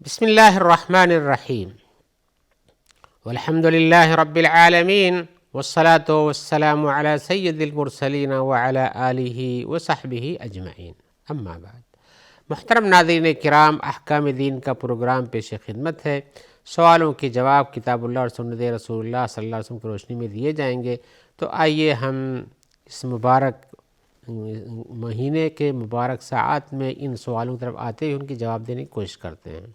بسم اللہ الرحمن الرحیم والحمد للہ رب العالمین والصلاة والسلام علی سید المرسلین وعلی آلہ وصحبہ اجمعین، اما بعد۔ محترم ناظرین کرام، احکام دین کا پروگرام پیش خدمت ہے۔ سوالوں کے جواب کتاب اللہ اور سنت رسول اللہ صلی اللہ علیہ وسلم کی روشنی میں دیے جائیں گے۔ تو آئیے ہم اس مبارک مہینے کے مبارک ساعات میں ان سوالوں کی طرف آتے ہوئے ان کے جواب دینے کی کوشش کرتے ہیں۔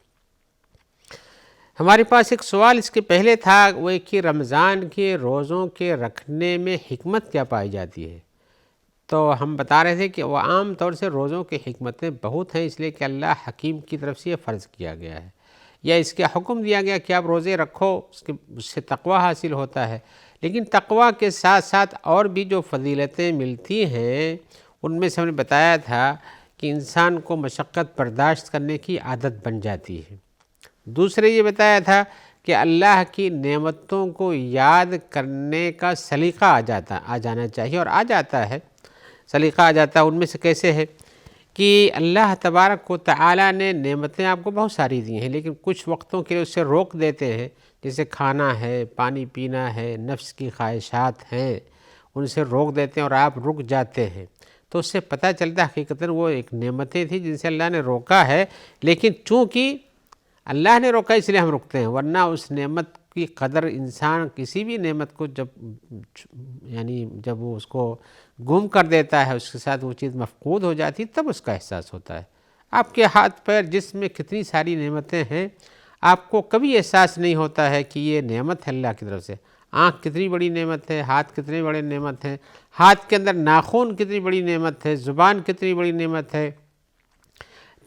ہمارے پاس ایک سوال اس کے پہلے تھا، وہ کہ رمضان کے روزوں کے رکھنے میں حکمت کیا پائی جاتی ہے؟ تو ہم بتا رہے تھے کہ وہ عام طور سے روزوں کی حکمتیں بہت ہیں، اس لیے کہ اللہ حکیم کی طرف سے یہ فرض کیا گیا ہے، یا اس کا حکم دیا گیا کہ آپ روزے رکھو، اس سے تقوی حاصل ہوتا ہے۔ لیکن تقوی کے ساتھ ساتھ اور بھی جو فضیلتیں ملتی ہیں، ان میں سے ہم نے بتایا تھا کہ انسان کو مشقت برداشت کرنے کی عادت بن جاتی ہے۔ دوسرے یہ بتایا تھا کہ اللہ کی نعمتوں کو یاد کرنے کا سلیقہ آ جانا چاہیے، اور آ جاتا ہے، سلیقہ آ جاتا ہے۔ ان میں سے کیسے ہے کہ اللہ تبارک و تعالیٰ نے نعمتیں آپ کو بہت ساری دی ہیں، لیکن کچھ وقتوں کے لیے اس سے روک دیتے ہیں، جیسے کھانا ہے، پانی پینا ہے، نفس کی خواہشات ہیں، ان سے روک دیتے ہیں اور آپ رک جاتے ہیں۔ تو اس سے پتہ چلتا ہے حقیقتاً وہ ایک نعمتیں تھیں جن سے اللہ نے روکا ہے، لیکن چونکہ اللہ نے روکا اس لیے ہم رکتے ہیں، ورنہ اس نعمت کی قدر انسان کسی بھی نعمت کو جب وہ اس کو گم کر دیتا ہے، اس کے ساتھ وہ چیز مفقود ہو جاتی، تب اس کا احساس ہوتا ہے۔ آپ کے ہاتھ پیر جسم میں کتنی ساری نعمتیں ہیں، آپ کو کبھی احساس نہیں ہوتا ہے کہ یہ نعمت ہے اللہ کی طرف سے۔ آنکھ کتنی بڑی نعمت ہے، ہاتھ کتنے بڑے نعمت ہیں، ہاتھ کے اندر ناخن کتنی بڑی نعمت ہے، زبان کتنی بڑی نعمت ہے۔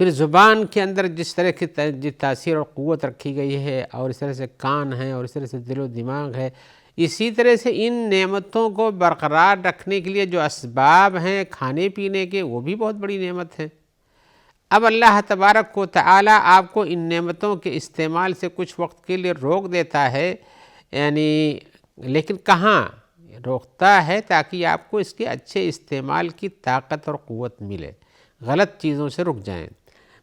پھر زبان کے اندر جس طرح کی تاثیر اور قوت رکھی گئی ہے، اور اس طرح سے کان ہے، اور اس طرح سے دل و دماغ ہے، اسی طرح سے ان نعمتوں کو برقرار رکھنے کے لیے جو اسباب ہیں کھانے پینے کے، وہ بھی بہت بڑی نعمت ہے۔ اب اللہ تبارک و تعالیٰ آپ کو ان نعمتوں کے استعمال سے کچھ وقت کے لیے روک دیتا ہے، لیکن کہاں روکتا ہے؟ تاکہ آپ کو اس کے اچھے استعمال کی طاقت اور قوت ملے، غلط چیزوں سے رک جائیں۔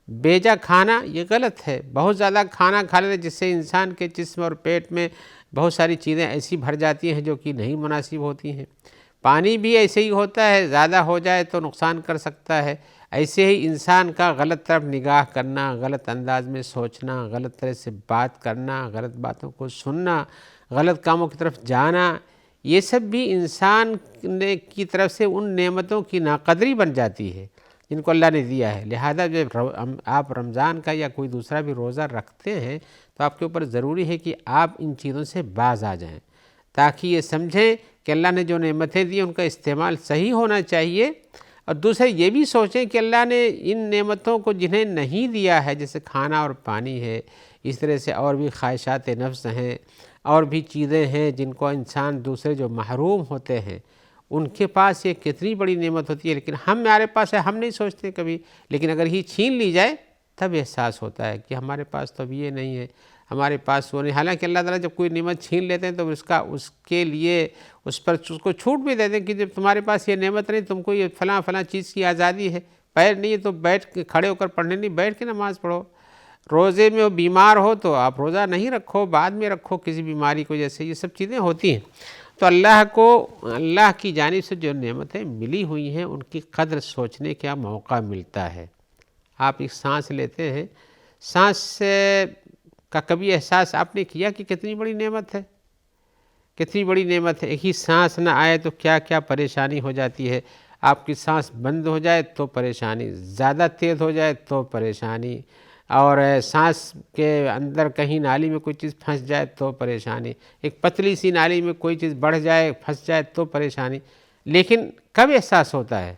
بیجا کھانا یہ غلط ہے، بہت زیادہ کھانا کھا لیتے جس سے انسان کے جسم اور پیٹ میں بہت ساری چیزیں ایسی بھر جاتی ہیں جو کہ نہیں مناسب ہوتی ہیں۔ پانی بھی ایسے ہی ہوتا ہے، زیادہ ہو جائے تو نقصان کر سکتا ہے۔ ایسے ہی انسان کا غلط طرف نگاہ کرنا، غلط انداز میں سوچنا، غلط طرح سے بات کرنا، غلط باتوں کو سننا، غلط کاموں کی طرف جانا، یہ سب بھی انسان کی طرف سے ان نعمتوں کی ناقدری بن جاتی ہے جن کو اللہ نے دیا ہے۔ لہذا جب آپ رمضان کا یا کوئی دوسرا بھی روزہ رکھتے ہیں تو آپ کے اوپر ضروری ہے کہ آپ ان چیزوں سے باز آ جائیں، تاکہ یہ سمجھیں کہ اللہ نے جو نعمتیں دی ان کا استعمال صحیح ہونا چاہیے، اور دوسرے یہ بھی سوچیں کہ اللہ نے ان نعمتوں کو جنہیں نہیں دیا ہے، جیسے کھانا اور پانی ہے، اس طرح سے اور بھی خواہشات نفس ہیں، اور بھی چیزیں ہیں جن کو انسان دوسرے جو محروم ہوتے ہیں ان کے پاس یہ کتنی بڑی نعمت ہوتی ہے، لیکن ہمارے پاس ہے، ہم نہیں سوچتے کبھی۔ لیکن اگر یہ چھین لی جائے تب احساس ہوتا ہے کہ ہمارے پاس تو اب یہ نہیں ہے، ہمارے پاس وہ نہیں۔ حالانکہ اللہ تعالیٰ جب کوئی نعمت چھین لیتے ہیں تو اس کے لیے اس کو چھوٹ بھی دیتے ہیں کہ جب تمہارے پاس یہ نعمت نہیں، تم کو یہ فلاں چیز کی آزادی ہے، پیر نہیں ہے تو بیٹھ کے کھڑے ہو کر پڑھنے نہیں، بیٹھ کے نماز پڑھو۔ روزے میں بیمار ہو تو آپ روزہ نہیں رکھو، بعد میں رکھو کسی بیماری کو، جیسے یہ سب چیزیں ہوتی ہیں۔ تو اللہ کی جانب سے جو نعمتیں ملی ہوئی ہیں ان کی قدر سوچنے کا موقع ملتا ہے۔ آپ ایک سانس لیتے ہیں، سانس کا کبھی احساس آپ نے کیا کہ کتنی بڑی نعمت ہے؟ کتنی بڑی نعمت ہے۔ ایک ہی سانس نہ آئے تو کیا کیا پریشانی ہو جاتی ہے۔ آپ کی سانس بند ہو جائے تو پریشانی، زیادہ تیز ہو جائے تو پریشانی، اور سانس کے اندر کہیں نالی میں کوئی چیز پھنس جائے تو پریشانی، ایک پتلی سی نالی میں کوئی چیز بڑھ جائے، پھنس جائے تو پریشانی۔ لیکن کب احساس ہوتا ہے؟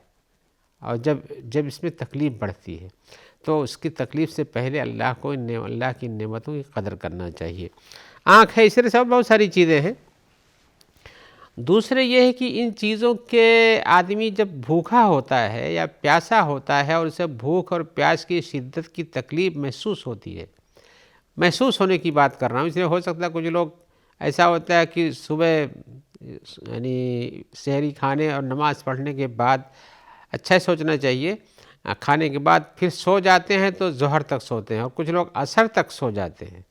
اور جب اس میں تکلیف بڑھتی ہے، تو اس کی تکلیف سے پہلے اللہ کی نعمتوں کی قدر کرنا چاہیے۔ آنکھ ہے، اس طرح سے بہت ساری چیزیں ہیں۔ دوسرے یہ ہے کہ ان چیزوں کے آدمی جب بھوکا ہوتا ہے یا پیاسا ہوتا ہے، اور اسے بھوک اور پیاس کی شدت کی تکلیف محسوس ہوتی ہے، محسوس ہونے کی بات کر رہا ہوں، اس لیے ہو سکتا ہے کچھ لوگ ایسا ہوتا ہے کہ صبح سحری کھانے اور نماز پڑھنے کے بعد اچھا سوچنا چاہیے کھانے کے بعد پھر سو جاتے ہیں تو ظہر تک سوتے ہیں، اور کچھ لوگ عصر تک سو جاتے ہیں،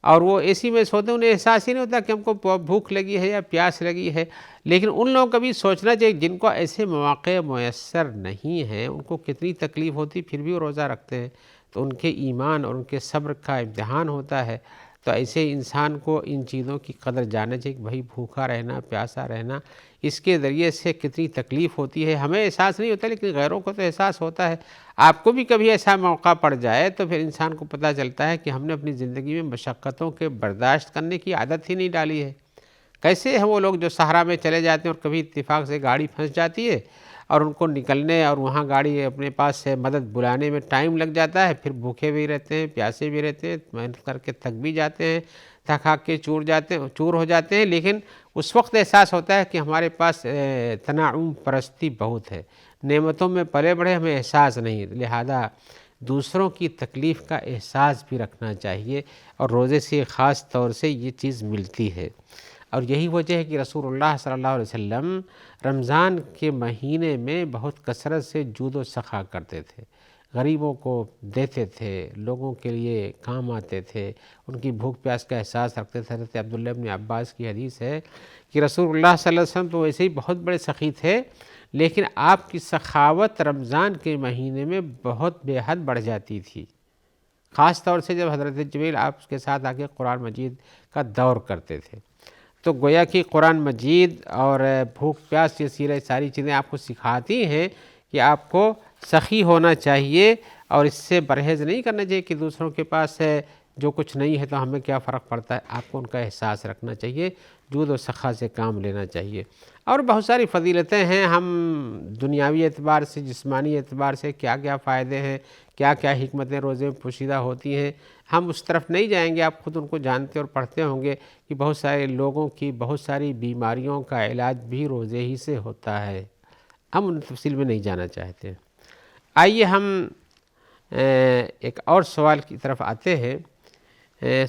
اور وہ اے سی میں سوتے ہیں، انہیں احساس ہی نہیں ہوتا کہ ہم کو بھوک لگی ہے یا پیاس لگی ہے۔ لیکن ان لوگوں کا بھی سوچنا چاہیے جن کو ایسے مواقع میسر نہیں ہیں، ان کو کتنی تکلیف ہوتی، پھر بھی وہ روزہ رکھتے ہیں، تو ان کے ایمان اور ان کے صبر کا امتحان ہوتا ہے۔ تو ایسے انسان کو ان چیزوں کی قدر جاننا چاہیے کہ بھائی بھوکا رہنا، پیاسا رہنا، اس کے ذریعے سے کتنی تکلیف ہوتی ہے۔ ہمیں احساس نہیں ہوتا لیکن غیروں کو تو احساس ہوتا ہے۔ آپ کو بھی کبھی ایسا موقع پڑ جائے تو پھر انسان کو پتہ چلتا ہے کہ ہم نے اپنی زندگی میں مشقتوں کے برداشت کرنے کی عادت ہی نہیں ڈالی ہے۔ کیسے ہیں وہ لوگ جو صحرا میں چلے جاتے ہیں اور کبھی اتفاق سے گاڑی پھنس جاتی ہے اور ان کو نکلنے اور وہاں گاڑی اپنے پاس سے مدد بلانے میں ٹائم لگ جاتا ہے، پھر بھوکے بھی رہتے ہیں، پیاسے بھی رہتے ہیں، محنت کر کے تھک بھی جاتے ہیں، تھک کے چور ہو جاتے ہیں، لیکن اس وقت احساس ہوتا ہے کہ ہمارے پاس تنعم پرستی بہت ہے، نعمتوں میں پلے بڑھے، ہمیں احساس نہیں، لہذا دوسروں کی تکلیف کا احساس بھی رکھنا چاہیے، اور روزے سے خاص طور سے یہ چیز ملتی ہے۔ اور یہی وجہ ہے کہ رسول اللہ صلی اللہ علیہ وسلم رمضان کے مہینے میں بہت کثرت سے جود و سخا کرتے تھے، غریبوں کو دیتے تھے، لوگوں کے لیے کام آتے تھے، ان کی بھوک پیاس کا احساس رکھتے تھے۔ حضرت عبداللہ بن عباس کی حدیث ہے کہ رسول اللہ صلی اللہ علیہ وسلم تو ویسے ہی بہت بڑے سخی تھے، لیکن آپ کی سخاوت رمضان کے مہینے میں بہت بے حد بڑھ جاتی تھی، خاص طور سے جب حضرت جبریل آپ کے ساتھ آ کے قرآن مجید کا دور کرتے تھے۔ تو گویا کہ قرآن مجید اور بھوک پیاس یہ ساری چیزیں آپ کو سکھاتی ہیں کہ آپ کو سخی ہونا چاہیے، اور اس سے پرہیز نہیں کرنا چاہیے کہ دوسروں کے پاس ہے جو کچھ نہیں ہے تو ہمیں کیا فرق پڑتا ہے۔ آپ کو ان کا احساس رکھنا چاہیے، جود و سخا سے کام لینا چاہیے۔ اور بہت ساری فضیلتیں ہیں، ہم دنیاوی اعتبار سے، جسمانی اعتبار سے کیا کیا فائدے ہیں، کیا کیا حکمتیں روزے میں پوشیدہ ہوتی ہیں، ہم اس طرف نہیں جائیں گے، آپ خود ان کو جانتے اور پڑھتے ہوں گے کہ بہت سارے لوگوں کی بہت ساری بیماریوں کا علاج بھی روزے ہی سے ہوتا ہے، ہم ان تفصیل میں نہیں جانا چاہتے۔ آئیے ہم ایک اور سوال کی طرف آتے ہیں۔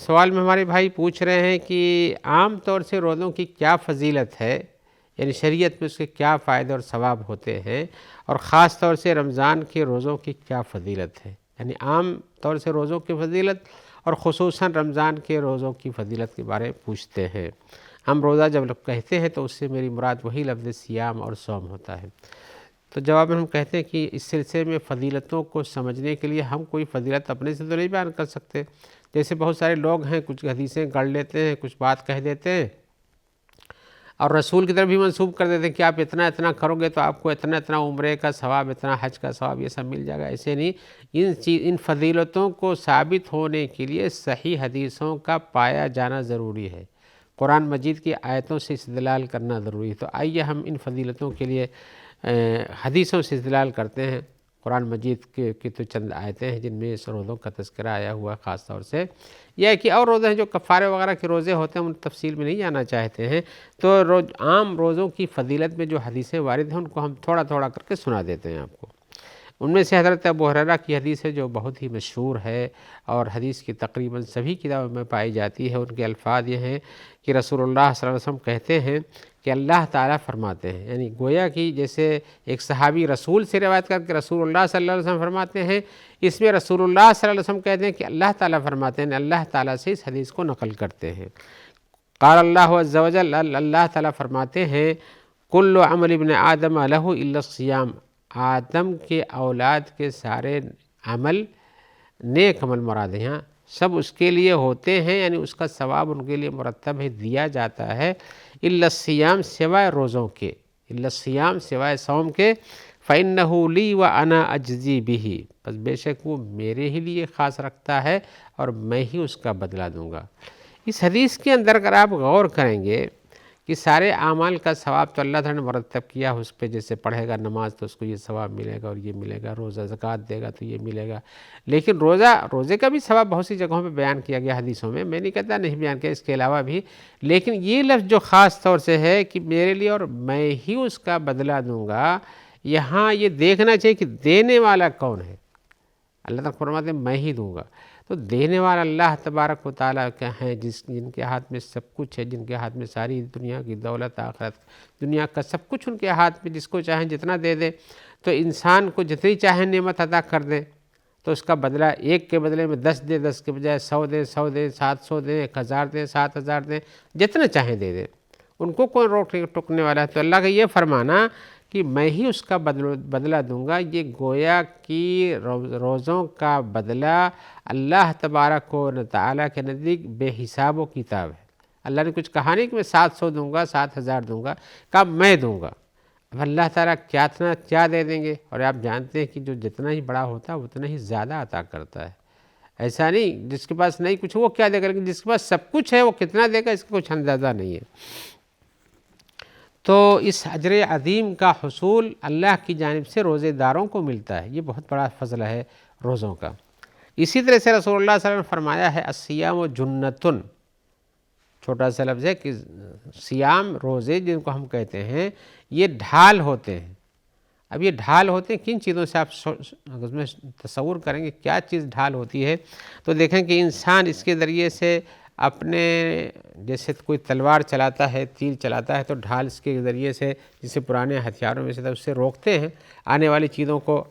سوال میں ہمارے بھائی پوچھ رہے ہیں کہ عام طور سے روزوں کی کیا فضیلت ہے، یعنی شریعت میں اس کے کیا فائدے اور ثواب ہوتے ہیں، اور خاص طور سے رمضان کے روزوں کی کیا فضیلت ہے، یعنی عام طور سے روزوں کی فضیلت اور خصوصاً رمضان کے روزوں کی فضیلت کے بارے میں پوچھتے ہیں۔ ہم روزہ جب کہتے ہیں تو اس سے میری مراد وہی لفظ سیام اور صوم ہوتا ہے۔ تو جواب میں ہم کہتے ہیں کہ اس سلسلے میں فضیلتوں کو سمجھنے کے لیے ہم کوئی فضیلت اپنے سے تو نہیں بیان کر سکتے، جیسے بہت سارے لوگ ہیں کچھ حدیثیں گڑھ لیتے ہیں، کچھ بات کہہ دیتے ہیں اور رسول کی طرف بھی منسوب کر دیتے ہیں کہ آپ اتنا اتنا کرو گے تو آپ کو اتنا اتنا عمرے کا ثواب، اتنا حج کا ثواب، یہ سب مل جائے گا۔ ایسے نہیں، ان فضیلتوں کو ثابت ہونے کے لیے صحیح حدیثوں کا پایا جانا ضروری ہے، قرآن مجید کی آیتوں سے استدلال کرنا ضروری ہے۔ تو آئیے ہم ان فضیلتوں کے لیے حدیثوں سے استدلال کرتے ہیں۔ قرآن مجید کی تو چند آیتیں ہیں جن میں اس روزوں کا تذکرہ آیا ہوا ہے، خاص طور سے یہ ہے کہ اور روزے ہیں جو کفارے وغیرہ کے روزے ہوتے ہیں، ان تفصیل میں نہیں جانا چاہتے ہیں، تو عام روزوں کی فضیلت میں جو حدیثیں وارد ہیں ان کو ہم تھوڑا تھوڑا کر کے سنا دیتے ہیں آپ کو۔ ان میں سے حضرت ابو ہریرہ کی حدیث ہے جو بہت ہی مشہور ہے اور حدیث کی تقریباً سبھی کتابوں میں پائی جاتی ہے۔ ان کے الفاظ یہ ہیں کہ رسول اللہ صلی اللہ علیہ وسلم کہتے ہیں کہ اللہ تعالیٰ فرماتے ہیں، یعنی گویا کہ جیسے ایک صحابی رسول سے روایت کر کے رسول اللہ صلی اللہ علیہ وسلم فرماتے ہیں، اس میں رسول اللہ صلی اللہ علیہ وسلم کہتے ہیں کہ اللہ تعالیٰ فرماتے ہیں، اللہ تعالیٰ سے اس حدیث کو نقل کرتے ہیں۔ قال اللہ عز و جل، اللہ تعالیٰ فرماتے ہیں کل عمل ابن آدم لہ الا الصیام، آدم کے اولاد کے سارے عمل، نیک عمل مراد ہیں، سب اس کے لیے ہوتے ہیں، یعنی اس کا ثواب ان کے لیے مرتب ہے، دیا جاتا ہے، الا الصیام، سوائے روزوں کے، الا الصیام، سوائے صوم کے، فإنہ لی وأنا اجزی بہ، بس بے شک وہ میرے ہی لیے خاص رکھتا ہے اور میں ہی اس کا بدلہ دوں گا۔ اس حدیث کے اندر اگر آپ غور کریں گے کہ سارے اعمال کا ثواب تو اللہ تعالیٰ نے مرتب کیا، اس پہ جیسے پڑھے گا نماز تو اس کو یہ ثواب ملے گا اور یہ ملے گا، روزہ زکوٰۃ دے گا تو یہ ملے گا، لیکن روزے کا بھی ثواب بہت سی جگہوں پہ بیان کیا گیا حدیثوں میں نہیں کہتا نہیں بیان کیا، اس کے علاوہ بھی، لیکن یہ لفظ جو خاص طور سے ہے کہ میرے لیے اور میں ہی اس کا بدلہ دوں گا، یہاں یہ دیکھنا چاہیے کہ دینے والا کون ہے۔ اللہ تعالیٰ فرماتے ہیں میں ہی دوں گا، تو دینے والا اللہ تبارک و تعالیٰ کا ہے، جن کے ہاتھ میں سب کچھ ہے، جن کے ہاتھ میں ساری دنیا کی دولت، آخرت دنیا کا سب کچھ ان کے ہاتھ میں، جس کو چاہیں جتنا دے دیں، تو انسان کو جتنی چاہیں نعمت عطا کر دیں، تو اس کا بدلہ ایک کے بدلے میں 10 دیں، 10 کے بجائے 100 دیں، 100 دیں، 700 دیں، 1000 دیں، 7000 دیں، جتنا چاہیں دے دیں، ان کو کون روکنے ٹوکنے والا ہے؟ تو اللہ کا یہ فرمانا کہ میں ہی اس کا بدلہ دوں گا، یہ گویا کہ روزوں کا بدلہ اللہ تبارک و تعالیٰ کے نزدیک بے حساب و کتاب ہے۔ اللہ نے کچھ کہا نہیں کہ میں 700 دوں گا، 7000 دوں گا، کہا میں دوں گا۔ اب اللہ تعالیٰ کیا دے دیں گے؟ اور آپ جانتے ہیں کہ جو جتنا ہی بڑا ہوتا ہے اتنا ہی زیادہ عطا کرتا ہے۔ ایسا نہیں جس کے پاس نہیں کچھ وہ کیا دے گا، لیکن جس کے پاس سب کچھ ہے وہ کتنا دے گا اس کا کچھ اندازہ نہیں ہے۔ تو اس اجر عظیم کا حصول اللہ کی جانب سے روزے داروں کو ملتا ہے، یہ بہت بڑا فضل ہے روزوں کا۔ اسی طرح سے رسول اللہ صلی اللہ علیہ وسلم نے فرمایا ہے الصیام جنتن، چھوٹا سا لفظ ہے کہ صیام روزے جن کو ہم کہتے ہیں یہ ڈھال ہوتے ہیں۔ اب یہ ڈھال ہوتے ہیں کن چیزوں سے؟ آپ اس میں تصور کریں گے کیا چیز ڈھال ہوتی ہے، تو دیکھیں کہ انسان اس کے ذریعے سے اپنے، جیسے کوئی تلوار چلاتا ہے، تیر چلاتا ہے، تو ڈھال اس کے ذریعے سے، جسے پرانے ہتھیاروں میں سے تھا، اس سے روکتے ہیں، آنے والی چیزوں کو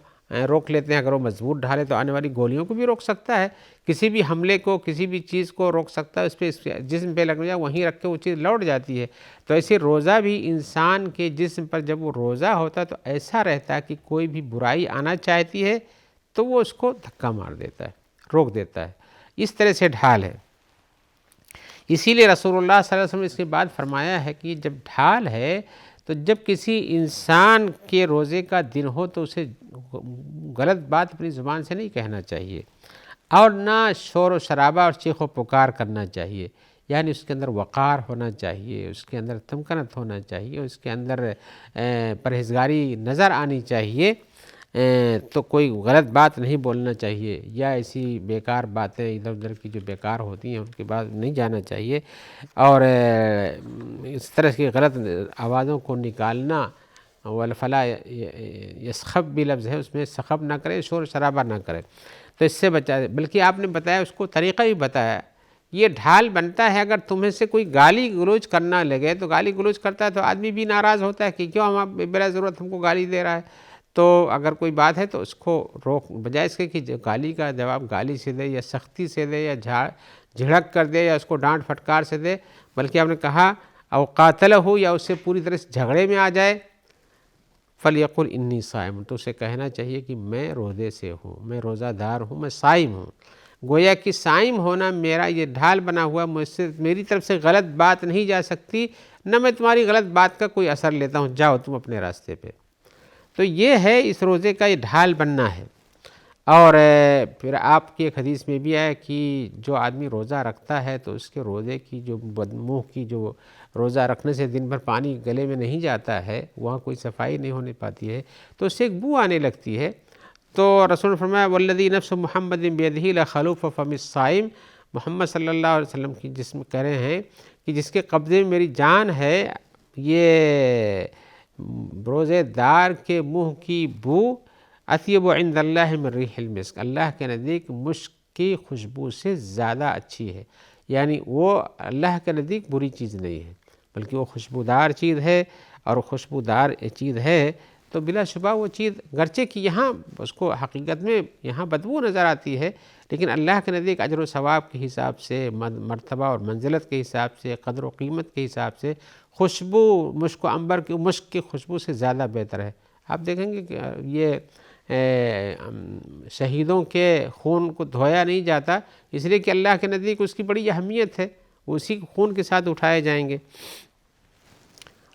روک لیتے ہیں۔ اگر وہ مضبوط ڈھال ہے تو آنے والی گولیوں کو بھی روک سکتا ہے، کسی بھی حملے کو، کسی بھی چیز کو روک سکتا ہے، اس پہ جسم پہ لگ جائے وہیں رکھ کے وہ چیز لوٹ جاتی ہے۔ تو ایسے روزہ بھی انسان کے جسم پر جب وہ روزہ ہوتا ہے تو ایسا رہتا ہے کہ کوئی بھی برائی آنا چاہتی ہے تو وہ اس کو دھکا مار دیتا ہے، روک دیتا ہے، اس طرح سے ڈھال ہے۔ اسی لیے رسول اللہ صلی اللہ علیہ وسلم نے اس کے بعد فرمایا ہے کہ جب ڈھال ہے تو جب کسی انسان کے روزے کا دن ہو تو اسے غلط بات اپنی زبان سے نہیں کہنا چاہیے، اور نہ شور و شرابہ اور چیخ و پکار کرنا چاہیے، یعنی اس کے اندر وقار ہونا چاہیے، اس کے اندر تمکنت ہونا چاہیے، اس کے اندر پرہیزگاری نظر آنی چاہیے، تو کوئی غلط بات نہیں بولنا چاہیے، یا ایسی بیکار باتیں ادھر ادھر کی جو بیکار ہوتی ہیں ان کے بعد نہیں جانا چاہیے، اور اس طرح کی غلط آوازوں کو نکالنا، فلا یسخب بھی لفظ ہے، اس میں سخب نہ کرے، شور شرابہ نہ کرے، تو اس سے بچا۔ بلکہ آپ نے بتایا، اس کو طریقہ بھی بتایا، یہ ڈھال بنتا ہے اگر تمہیں سے کوئی گالی گلوچ کرنا لگے، تو گالی گلوچ کرتا ہے تو آدمی بھی ناراض ہوتا ہے کہ کیوں ہم بلا ضرورت ہم کو گالی دے رہا ہے، تو اگر کوئی بات ہے تو اس کو روک، بجائے اس کے کہ گالی کا جواب گالی سے دے، یا سختی سے دے، یا جھڑک کر دے، یا اس کو ڈانٹ پھٹکار سے دے، بلکہ آپ نے کہا او قاتلہ ہو، یا اس سے پوری طرح سے جھگڑے میں آ جائے، فلیقل انی صائم، تو اسے کہنا چاہیے کہ میں روزے سے ہوں، میں روزہ دار ہوں، میں صائم ہوں۔ گویا کہ صائم ہونا میرا یہ ڈھال بنا ہوا، مجھ سے میری طرف سے غلط بات نہیں جا سکتی، نہ میں تمہاری غلط بات کا کوئی اثر لیتا ہوں، جاؤ تم اپنے راستے پہ۔ تو یہ ہے اس روزے کا یہ ڈھال بننا ہے۔ اور پھر آپ کی ایک حدیث میں بھی ہے کہ جو آدمی روزہ رکھتا ہے تو اس کے روزے کی جو منہ کی جو روزہ رکھنے سے دن بھر پانی گلے میں نہیں جاتا ہے، وہاں کوئی صفائی نہیں ہونے پاتی ہے، تو اس سے ایک بو آنے لگتی ہے۔ تو رسول نے فرمایا والذی نفس محمد بیدہ لخلوف فم الصائم، محمد صلی اللہ علیہ وسلم کی جسم کہہ رہے ہیں کہ جس کے قبضے میں میری جان ہے، یہ روزے دار کے منہ کی بو اطیب عند اللہ من ریح المسک، اللہ کے نزدیک مشک کی خوشبو سے زیادہ اچھی ہے، یعنی وہ اللہ کے نزدیک بری چیز نہیں ہے، بلکہ وہ خوشبودار چیز ہے، اور خوشبودار چیز ہے تو بلا شبہ وہ چیز گرچہ کہ یہاں اس کو حقیقت میں یہاں بدبو نظر آتی ہے، لیکن اللہ کے نزدیک اجر و ثواب کے حساب سے، مرتبہ اور منزلت کے حساب سے، قدر و قیمت کے حساب سے خوشبو مشک و عنبر کی مشک کی خوشبو سے زیادہ بہتر ہے۔ آپ دیکھیں گے کہ یہ شہیدوں کے خون کو دھویا نہیں جاتا، اس لیے کہ اللہ کے نزدیک اس کی بڑی اہمیت ہے، اسی خون کے ساتھ اٹھائے جائیں گے۔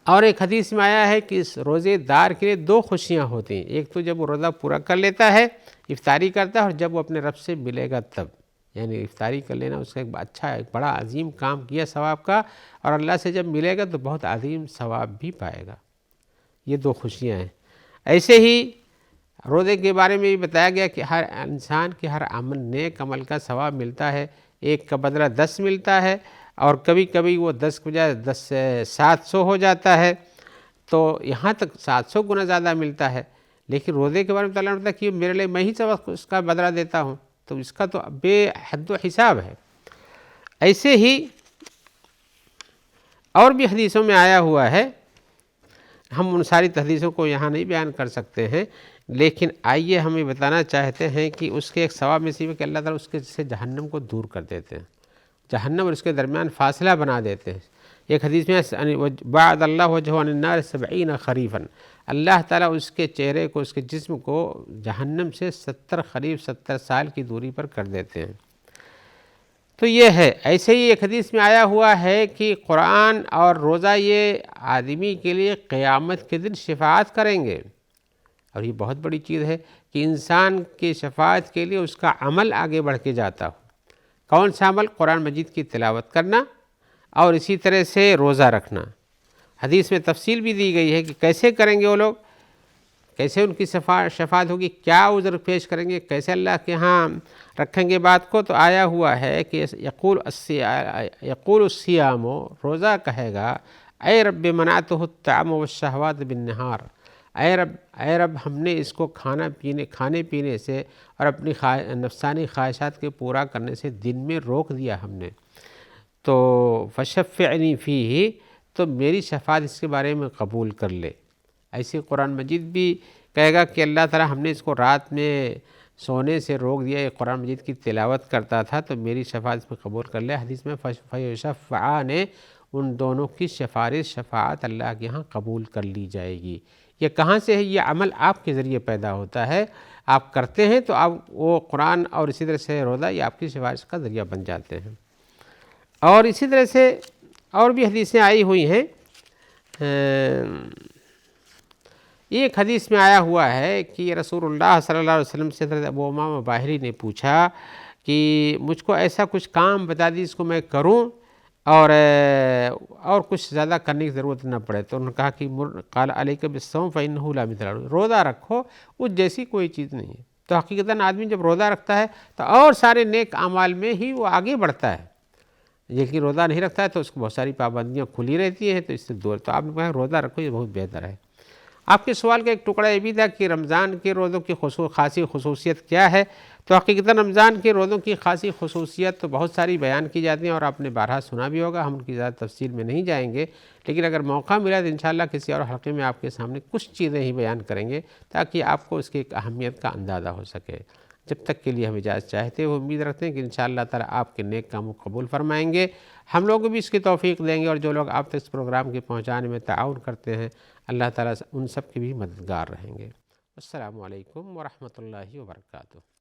اور ایک حدیث میں آیا ہے کہ اس روزے دار کے لیے دو خوشیاں ہوتی ہیں، ایک تو جب وہ روزہ پورا کر لیتا ہے، افطاری کرتا ہے، اور جب وہ اپنے رب سے ملے گا تب، یعنی افطاری کر لینا اس کا ایک اچھا ایک بڑا عظیم کام کیا ثواب کا، اور اللہ سے جب ملے گا تو بہت عظیم ثواب بھی پائے گا۔ یہ دو خوشیاں ہیں۔ ایسے ہی روزے کے بارے میں بھی بتایا گیا کہ ہر انسان کے ہر عمل نیک عمل کا ثواب ملتا ہے، ایک کا بدلہ 10 ملتا ہے، اور کبھی کبھی وہ 10 کے بجائے 10 سے 700 ہو جاتا ہے، تو یہاں تک 700 گنا زیادہ ملتا ہے۔ لیکن روزے کے بارے میں تعالیٰ نے بتایا کہ میرے لیے میں ہی سب اس کا بدلہ دیتا ہوں، تو اس کا تو بے حد و حساب ہے۔ ایسے ہی اور بھی حدیثوں میں آیا ہوا ہے، ہم ان ساری حدیثوں کو یہاں نہیں بیان کر سکتے ہیں، لیکن آئیے ہم یہ بتانا چاہتے ہیں کہ اس کے ایک ثواب میں سے کہ اللہ تعالیٰ اس کے سے جہنم کو دور کر دیتے ہیں، جہنم اور اس کے درمیان فاصلہ بنا دیتے ہیں۔ ایک حدیث میں بعد اللہ وجہ عن النار 70 خریفا، اللہ تعالیٰ اس کے چہرے کو، اس کے جسم کو جہنم سے 70 خریف 70 سال کی دوری پر کر دیتے ہیں۔ تو یہ ہے۔ ایسے ہی ایک حدیث میں آیا ہوا ہے کہ قرآن اور روزہ یہ آدمی کے لیے قیامت کے دن شفاعت کریں گے، اور یہ بہت بڑی چیز ہے کہ انسان کی شفاعت کے لیے اس کا عمل آگے بڑھ کے جاتا ہو۔ کون سا عمل؟ قرآن مجید کی تلاوت کرنا اور اسی طرح سے روزہ رکھنا۔ حدیث میں تفصیل بھی دی گئی ہے کہ کیسے کریں گے وہ لوگ، کیسے ان کی شفاعت ہوگی، کیا عذر پیش کریں گے، کیسے اللہ کے ہاں رکھیں گے بات کو۔ تو آیا ہوا ہے کہ یقول الصیام، روزہ کہے گا اے رب منعتہ الطعام والشہوات بالنہار، اے رب ہم نے اس کو کھانے پینے سے اور اپنی نفسانی خواہشات کے پورا کرنے سے دن میں روک دیا ہم نے، تو فشفعنی فیہ، تو میری شفاعت اس کے بارے میں قبول کر لے۔ ایسے قرآن مجید بھی کہے گا کہ اللہ تعالیٰ ہم نے اس کو رات میں سونے سے روک دیا، یہ قرآن مجید کی تلاوت کرتا تھا، تو میری شفاعت اس میں قبول کر لے۔ حدیث میں فیشفعان، ان دونوں کی شفاعت اللہ کے ہاں قبول کر لی جائے گی۔ یہ کہاں سے ہے؟ یہ عمل آپ کے ذریعے پیدا ہوتا ہے، آپ کرتے ہیں تو آپ وہ قرآن اور اسی طرح سے روزہ یہ آپ کی شفاعت کا ذریعہ بن جاتے ہیں۔ اور اسی طرح سے اور بھی حدیثیں آئی ہوئی ہیں۔ ایک حدیث میں آیا ہوا ہے کہ رسول اللہ صلی اللہ علیہ وسلم سے حضرت ابو امامہ باہلی نے پوچھا کہ مجھ کو ایسا کچھ کام بتا دی جس کو میں کروں اور کچھ زیادہ کرنے کی ضرورت نہ پڑے، تو انہوں نے کہا کہ قال علیک بالصوم فإنہ لا مثل لہ، روزہ رکھو، اس جیسی کوئی چیز نہیں ہے۔ تو حقیقتاً آدمی جب روزہ رکھتا ہے تو اور سارے نیک اعمال میں ہی وہ آگے بڑھتا ہے، لیکن روزہ نہیں رکھتا ہے تو اس کو بہت ساری پابندیاں کھلی رہتی ہیں، تو اس سے دور۔ تو آپ نے کہا روزہ رکھو، یہ بہت بہتر ہے۔ آپ کے سوال کا ایک ٹکڑا یہ بھی تھا کہ رمضان کے روزوں کی خاصی خصوصیت کیا ہے، تو حقیقتاً رمضان کے روزوں کی خاصی خصوصیت تو بہت ساری بیان کی جاتی ہیں اور آپ نے بارہا سنا بھی ہوگا، ہم ان کی زیادہ تفصیل میں نہیں جائیں گے، لیکن اگر موقع ملا تو انشاءاللہ کسی اور حلقے میں آپ کے سامنے کچھ چیزیں ہی بیان کریں گے تاکہ آپ کو اس کی ایک اہمیت کا اندازہ ہو سکے۔ جب تک کے لیے ہم اجازت چاہتے ہیں، وہ امید رکھتے ہیں کہ انشاءاللہ تعالیٰ آپ کے نیک کاموں کو قبول فرمائیں گے، ہم لوگوں کو بھی اس کی توفیق دیں گے، اور جو لوگ آپ تک اس پروگرام کے پہنچانے میں تعاون کرتے ہیں اللہ تعالیٰ ان سب کے بھی مددگار رہیں گے۔ السلام علیکم ورحمۃ اللہ وبرکاتہ۔